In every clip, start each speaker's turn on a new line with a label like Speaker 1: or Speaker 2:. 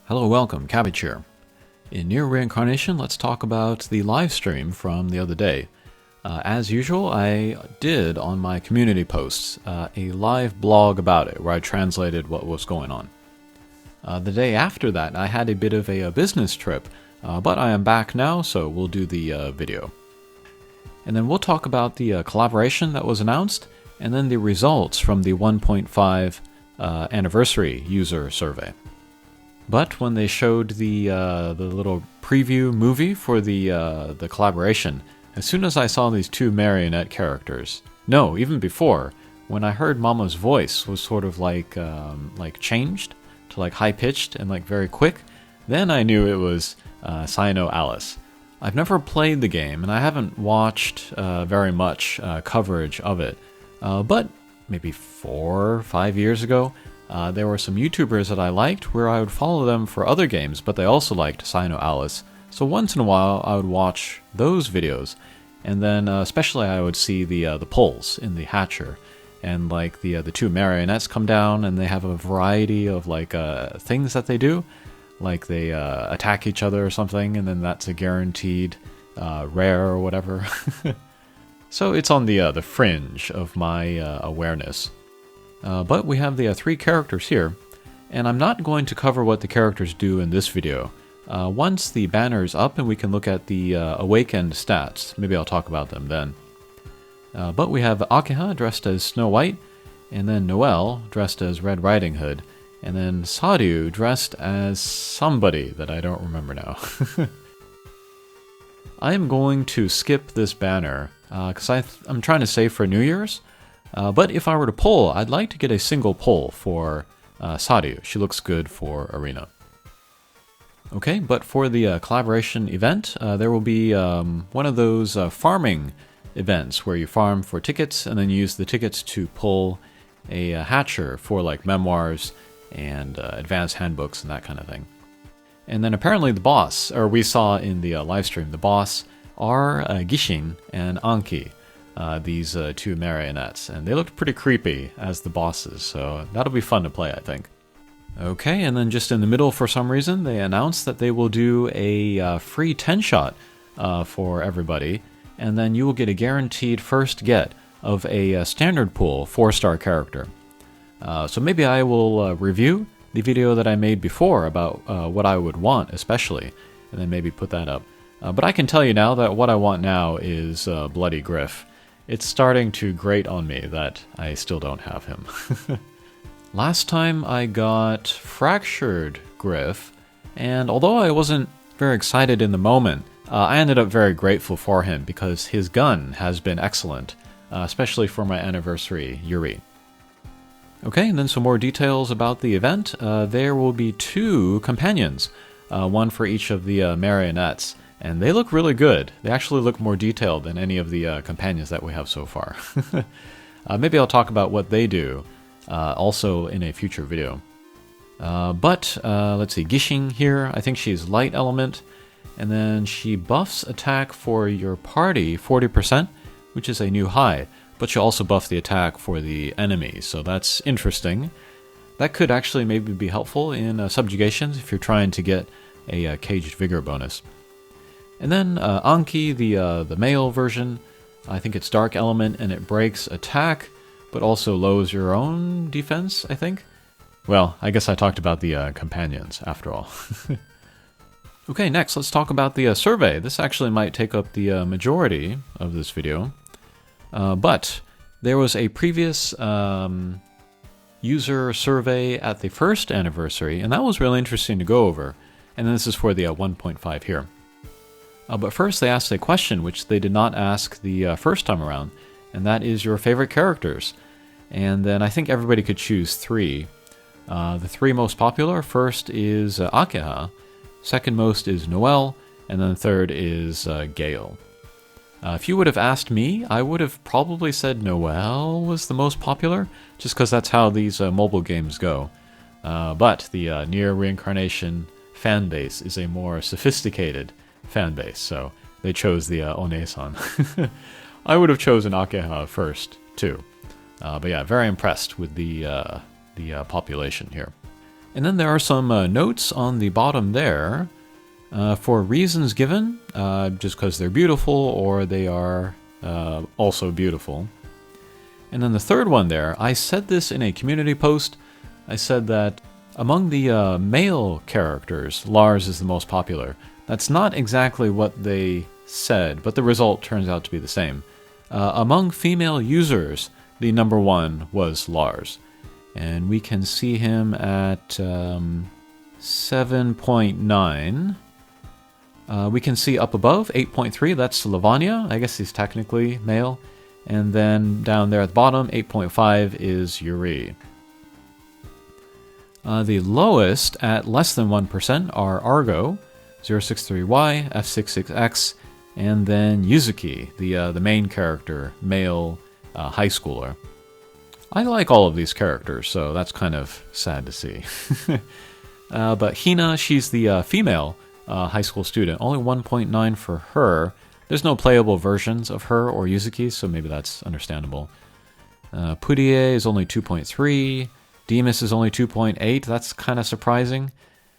Speaker 1: Hello, welcome, Cabbage here. In Nier Reincarnation, let's talk about the live stream from the other day. As usual, I did on my community posts a live blog about it where I translated what was going on. The day after that, I had a bit of a business trip, but I am back now, so we'll do the video. And then we'll talk about the collaboration that was announced, and then the results from the 1.5 anniversary user survey. But when they showed the little preview movie for the collaboration, as soon as I saw these two marionette characters, no, even before, when I heard Mama's voice was sort of like changed to like high pitched and like very quick, then I knew it was SinoAlice. I've never played the game and I haven't watched very much coverage of it, but maybe 4 or 5 years ago. There were some YouTubers that I liked where I would follow them for other games, but they also liked SinoAlice. So once in a while I would watch those videos, and then especially I would see the polls in the hatcher, and like the two marionettes come down and they have a variety of like things that they do, like they attack each other or something, and then that's a guaranteed rare or whatever. So it's on the fringe of my awareness. But we have the 3 characters here, and I'm not going to cover what the characters do in this video. Once the banner is up and we can look at the awakened stats, maybe I'll talk about them then. But we have Akeha dressed as Snow White, and then Noelle dressed as Red Riding Hood, and then Sadhu dressed as somebody that I don't remember now. I am going to skip this banner, because I'm trying to save for New Year's. But if I were to poll, I'd like to get a single poll for Sadhu. She looks good for Arena. Okay, but for the collaboration event, there will be one of those farming events where you farm for tickets and then use the tickets to pull a hatcher for like memoirs and advanced handbooks and that kind of thing. And then apparently the boss, or we saw in the live stream, the boss are Gishin and Anki. These 2 marionettes, and they looked pretty creepy as the bosses, so that'll be fun to play, I think. Okay, and then just in the middle, for some reason, they announced that they will do a free 10-shot for everybody, and then you will get a guaranteed first get of a standard pool 4-star character. So maybe I will review the video that I made before about what I would want especially, and then maybe put that up. But I can tell you now that what I want now is Bloody Griff. It's starting to grate on me that I still don't have him. Last time I got Fractured Griff, and although I wasn't very excited in the moment, I ended up very grateful for him because his gun has been excellent, especially for my anniversary Yuri. Okay, and then some more details about the event. There will be 2 companions, one for each of the marionettes. And they look really good. They actually look more detailed than any of the companions that we have so far. Maybe I'll talk about what they do also in a future video. But let's see, Gishin here, I think she's light element. And then she buffs attack for your party 40%, which is a new high. But she'll also buff the attack for the enemy, so that's interesting. That could actually maybe be helpful in subjugations if you're trying to get a caged vigor bonus. And then Anki, the male version, I think it's dark element and it breaks attack, but also lowers your own defense, I think. Well, I guess I talked about the companions after all. Okay, next let's talk about the survey. This actually might take up the majority of this video. But there was a previous user survey at the 1st anniversary, and that was really interesting to go over. And this is for the 1.5 here. But first they asked a question which they did not ask the first time around, and that is your favorite characters. And then I think everybody could choose 3. The 3 most popular, first is Akeha, second most is Noelle, and then third is Gale. If you would have asked me, I would have probably said Noelle was the most popular, just because that's how these mobile games go. But the Nier Reincarnation fan base is a more sophisticated fan base, so they chose the One-san. I would have chosen Akeha first, too. But yeah, very impressed with the population here. And then there are some notes on the bottom there for reasons given, just because they're beautiful or they are also beautiful. And then the third one there, I said this in a community post. I said that among the male characters, Lars is the most popular. That's not exactly what they said, but the result turns out to be the same. Among female users, the number one was Lars. And we can see him at 7.9. We can see up above, 8.3, that's Lavanya. I guess he's technically male. And then down there at the bottom, 8.5 is Yuri. The lowest, at less than 1%, are Argo, 063Y, F66X, and then Yuzuki, the main character, male high schooler. I like all of these characters, so that's kind of sad to see. But Hina, she's the female high school student. Only 1.9 for her. There's no playable versions of her or Yuzuki, so maybe that's understandable. Pudie is only 2.3. Demus is only 2.8. That's kind of surprising.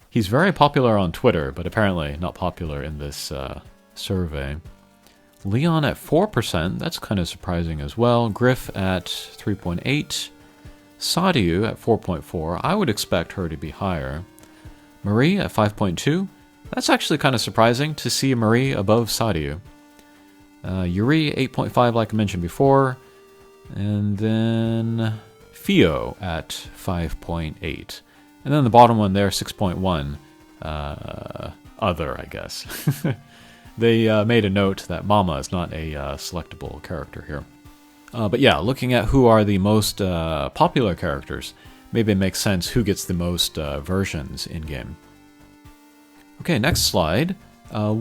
Speaker 1: He's very popular on Twitter, but apparently not popular in this survey. Leon at 4%. That's kind of surprising as well. Griff at 3.8. Sadiu at 4.4. I would expect her to be higher. Marie at 5.2. That's actually kind of surprising to see Marie above Sadiu. Yuri 8.5, like I mentioned before. And then Fio at 5.8. And then the bottom one there, 6.1. Other, I guess. They made a note that Mama is not a selectable character here. But yeah, looking at who are the most popular characters, maybe it makes sense who gets the most versions in-game. Okay, next slide. How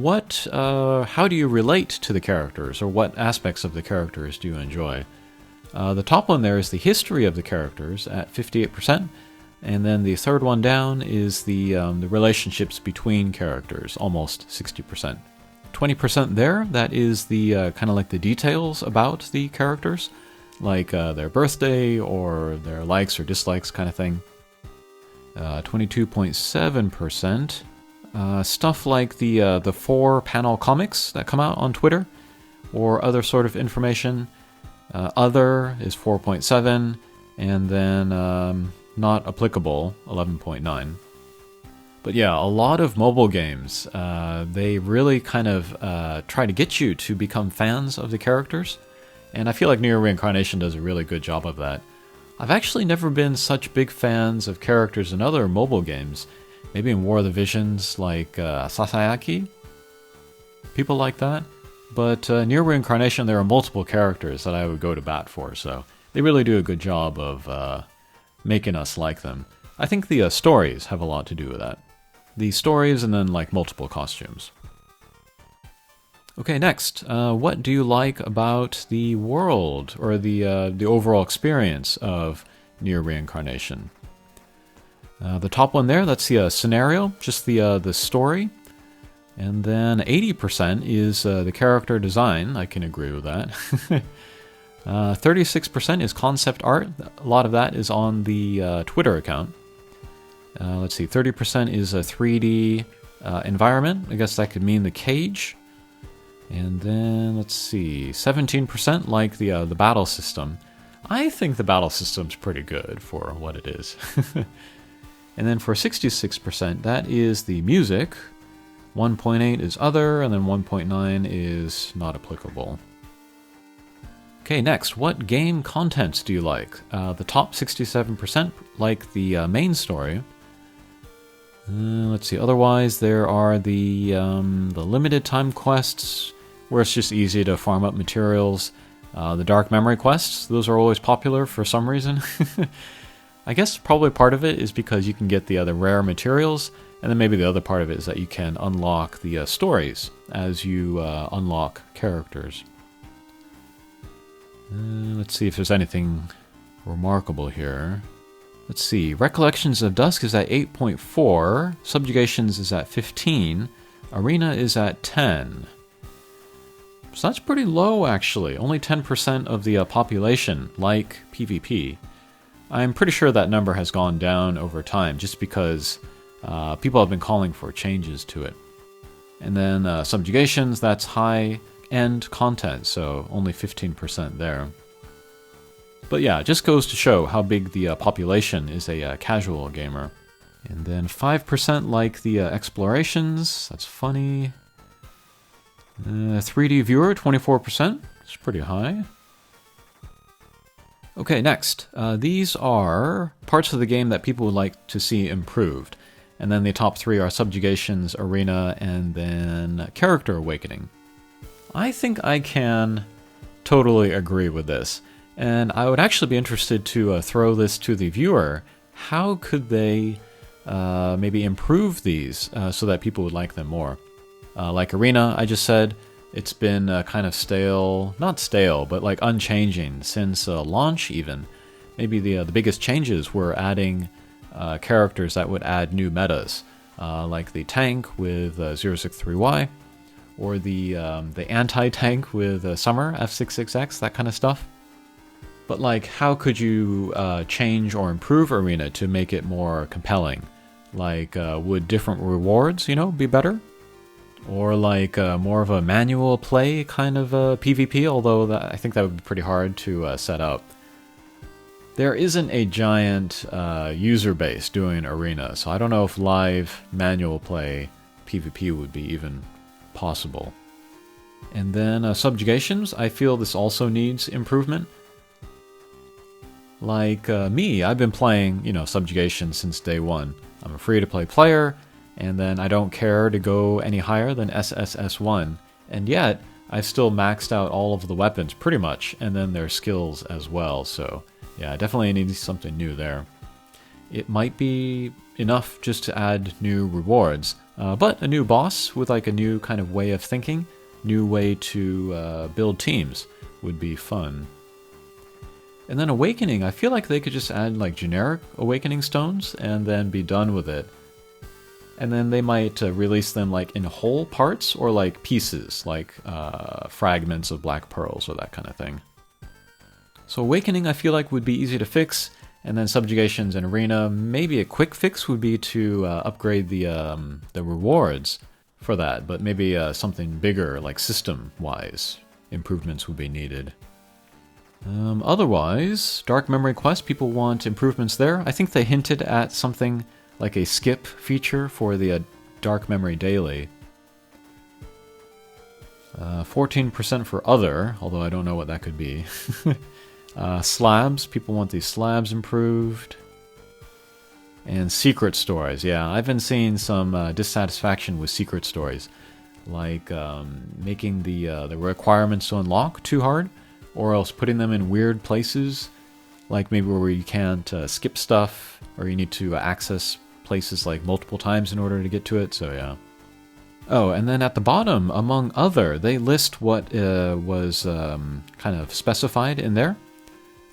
Speaker 1: do you relate to the characters, or what aspects of the characters do you enjoy? The top one there is the history of the characters at 58%, and then the third one down is the relationships between characters, almost 60%. 20% there, that is the kind of like the details about the characters, like their birthday or their likes or dislikes kind of thing. 22.7%. Stuff like the 4-panel comics that come out on Twitter, or other sort of information. Other is 4.7, and then not applicable, 11.9. But yeah, a lot of mobile games, they really kind of try to get you to become fans of the characters, and I feel like Nier Reincarnation does a really good job of that. I've actually never been such big fans of characters in other mobile games. Maybe in War of the Visions, like Sasayaki, people like that. But Nier Reincarnation, there are multiple characters that I would go to bat for, so they really do a good job of making us like them. I think the stories have a lot to do with that. The stories and then like multiple costumes. Okay, next, what do you like about the world, or the overall experience of Nier Reincarnation? The top one there, that's the scenario, just the story. And then 80% is the character design. I can agree with that. 36% is concept art. A lot of that is on the Twitter account. Let's see, 30% is a 3D environment. I guess that could mean the cage. And then, let's see, 17% like the battle system. I think the battle system's pretty good for what it is. And then for 66%, that is the music. 1.8 is other, and then 1.9 is not applicable. Okay, next, what game contents do you like? The top 67% like the main story. Let's see, otherwise there are the limited time quests, where it's just easy to farm up materials. The dark memory quests, those are always popular for some reason. I guess probably part of it is because you can get the other rare materials, and then maybe the other part of it is that you can unlock the stories as you unlock characters. Let's see if there's anything remarkable here. Let's see, Recollections of Dusk is at 8.4, Subjugations is at 15, Arena is at 10. So that's pretty low, actually. Only 10% of the population like PvP. I'm pretty sure that number has gone down over time just because people have been calling for changes to it. And then subjugations, that's high-end content, so only 15% there. But yeah, it just goes to show how big the population is a casual gamer. And then 5% like the explorations, that's funny. 3D viewer, 24%, it's pretty high. Okay, next. These are parts of the game that people would like to see improved. And then the top 3 are Subjugations, Arena, and then Character Awakening. I think I can totally agree with this. And I would actually be interested to throw this to the viewer. How could they maybe improve these so that people would like them more? Like Arena, I just said, it's been kind of stale, not stale, but like unchanging since launch even. Maybe the biggest changes were adding characters that would add new metas, like the tank with 063Y, or the anti-tank with Summer, F66X, that kind of stuff. But like, how could you change or improve Arena to make it more compelling? Like, would different rewards, be better? Or like more of a manual play kind of PvP, although I think that would be pretty hard to set up. There isn't a giant user base doing Arena, so I don't know if live manual play PvP would be even possible. And then Subjugations, I feel this also needs improvement. Like me, I've been playing, Subjugations since day one. I'm a free-to-play player, and then I don't care to go any higher than SSS1, and yet I've still maxed out all of the weapons pretty much, and then their skills as well, so yeah, I definitely need something new there. It might be enough just to add new rewards, but a new boss with like a new kind of way of thinking, new way to build teams would be fun. And then Awakening, I feel like they could just add like generic Awakening stones and then be done with it. And then they might release them like in whole parts or like pieces, like fragments of black pearls or that kind of thing. So Awakening I feel like would be easy to fix, and then Subjugations and Arena, maybe a quick fix would be to upgrade the rewards for that, but maybe something bigger like system-wise improvements would be needed. Otherwise, Dark Memory Quest, people want improvements there. I think they hinted at something like a skip feature for the Dark Memory Daily. 14% for other, although I don't know what that could be. Slabs, people want these slabs improved. And secret stories, yeah, I've been seeing some dissatisfaction with secret stories. Like making the requirements to unlock too hard, or else putting them in weird places, like maybe where you can't skip stuff, or you need to access places like multiple times in order to get to it, so yeah. Oh, and then at the bottom, among other, they list what was kind of specified in there.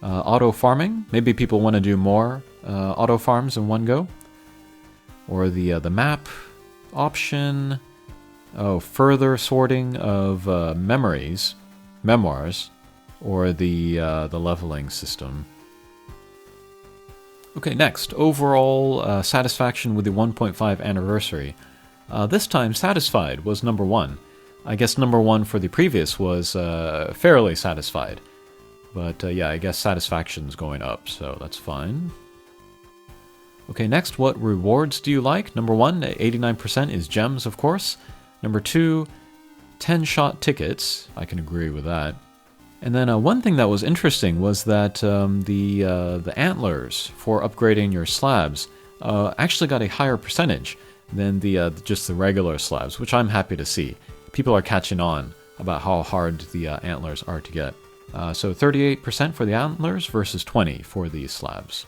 Speaker 1: Auto farming, maybe people want to do more auto farms in one go. Or the map option. Oh, further sorting of memoirs, or the leveling system. Okay, next, overall satisfaction with the 1.5 anniversary. This time, satisfied was number 1. I guess number 1 for the previous was fairly satisfied. But yeah, I guess satisfaction's going up, so that's fine. Okay, next, what rewards do you like? Number 1, 89% is gems, of course. Number 2, 10-shot tickets. I can agree with that. And then one thing that was interesting was that the antlers for upgrading your slabs actually got a higher percentage than just the regular slabs, which I'm happy to see. People are catching on about how hard the antlers are to get. So 38% for the antlers versus 20% for the slabs.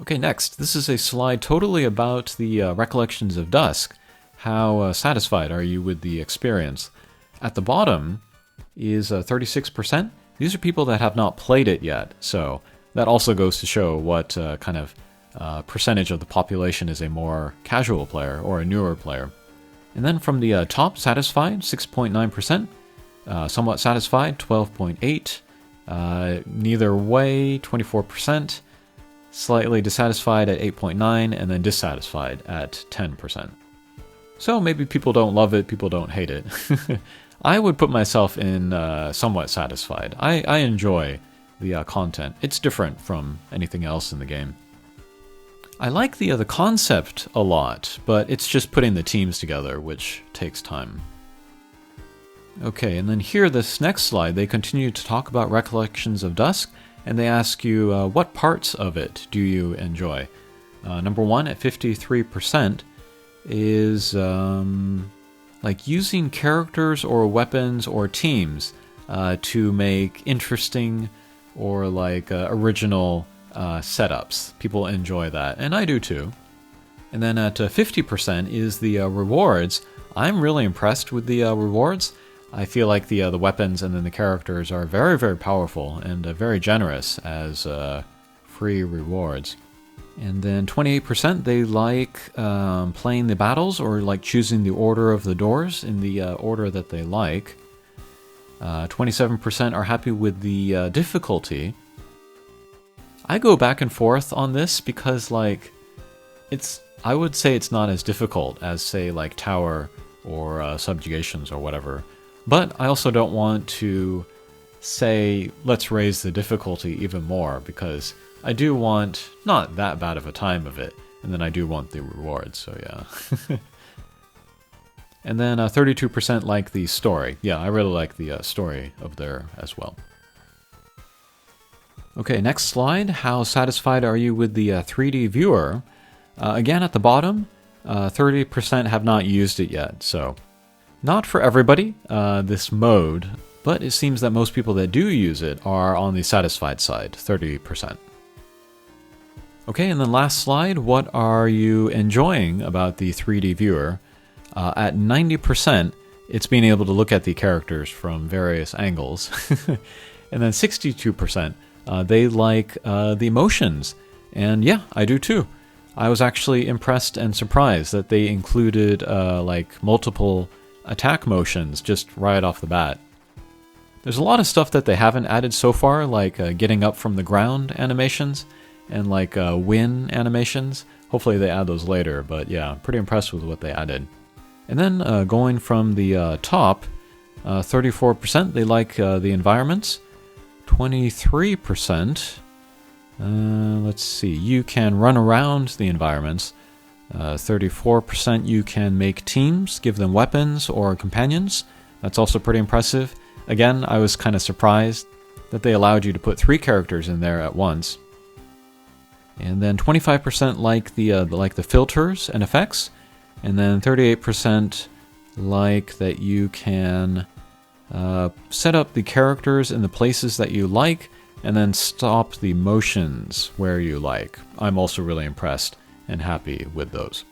Speaker 1: Okay, next, this is a slide totally about the Recollections of Dusk. How satisfied are you with the experience? At the bottom is 36%. These are people that have not played it yet, so that also goes to show what kind of percentage of the population is a more casual player or a newer player. And then from the top, satisfied, 6.9%. Somewhat satisfied, 12.8%. Neither way, 24%. Slightly dissatisfied at 8.9, and then dissatisfied at 10%. So maybe people don't love it, people don't hate it. I would put myself in somewhat satisfied. I enjoy the content. It's different from anything else in the game. I like the concept a lot, but it's just putting the teams together, which takes time. Okay, and then here, this next slide, they continue to talk about Recollections of Dusk, and they ask you, what parts of it do you enjoy? Number one, at 53%, is like using characters or weapons or teams to make interesting or like original setups. People enjoy that, and I do too. And then at 50% is the rewards. I'm really impressed with the rewards. I feel like the weapons and then the characters are very, very powerful and very generous as free rewards. And then 28%, they like playing the battles or like choosing the order of the doors in the order that they like. 27% are happy with the difficulty. I go back and forth on this because like I would say it's not as difficult as say like Tower or Subjugations or whatever. But I also don't want to say, let's raise the difficulty even more, because I do want not that bad of a time of it, and then I do want the rewards, so yeah. And then 32% like the story. Yeah, I really like the story of there as well. Okay, next slide. How satisfied are you with the 3D viewer? Again, at the bottom, 30% have not used it yet, so... Not for everybody, this mode, but it seems that most people that do use it are on the satisfied side, 30%. Okay, and then last slide, what are you enjoying about the 3D viewer? At 90%, it's being able to look at the characters from various angles. And then 62%, they like the motions. And yeah, I do too. I was actually impressed and surprised that they included like multiple attack motions just right off the bat. There's a lot of stuff that they haven't added so far, like getting up from the ground animations and like win animations. Hopefully they add those later, but yeah, pretty impressed with what they added. And then going from the top, 34% they like the environments. 23%, let's see, you can run around the environments. 34% you can make teams, give them weapons or companions. That's also pretty impressive. Again, I was kind of surprised that they allowed you to put 3 characters in there at once. And then 25% like the filters and effects, and then 38% like that you can set up the characters in the places that you like, and then stop the motions where you like. I'm also really impressed and happy with those.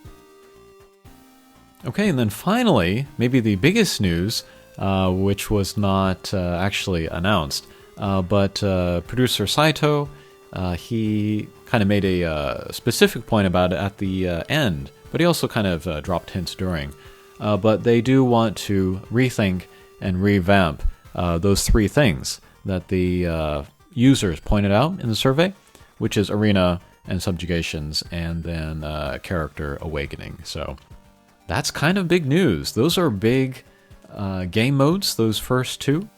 Speaker 1: Okay, and then finally, maybe the biggest news, which was not actually announced, but producer Saito, he kind of made a specific point about it at the end, but he also kind of dropped hints during. But they do want to rethink and revamp those 3 things that the users pointed out in the survey, which is Arena and Subjugations, and then Character Awakening. So that's kind of big news. Those are big game modes, those first 2.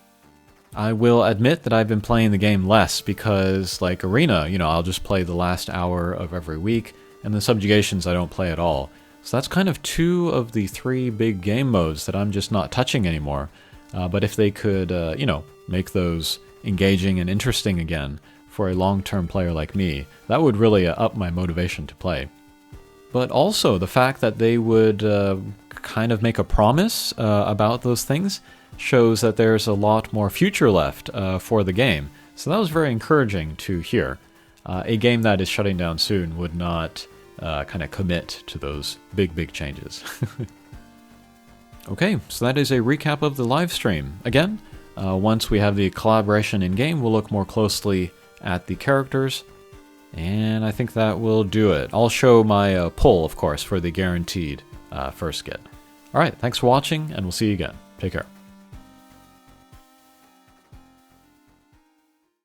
Speaker 1: I will admit that I've been playing the game less because, like Arena, you know, I'll just play the last hour of every week, and the Subjugations I don't play at all. So that's kind of 2 of the 3 big game modes that I'm just not touching anymore. But if they could, you know, make those engaging and interesting again for a long-term player like me, that would really up my motivation to play. But also the fact that they would kind of make a promise about those things shows that there's a lot more future left for the game. So that was very encouraging to hear. A game that is shutting down soon would not kind of commit to those big changes. Okay, so that is a recap of the live stream. Again, once we have the collaboration in-game, we'll look more closely at the characters, and I think that will do it. I'll show my poll, of course, for the guaranteed first get. Alright, thanks for watching, and we'll see you again. Take care.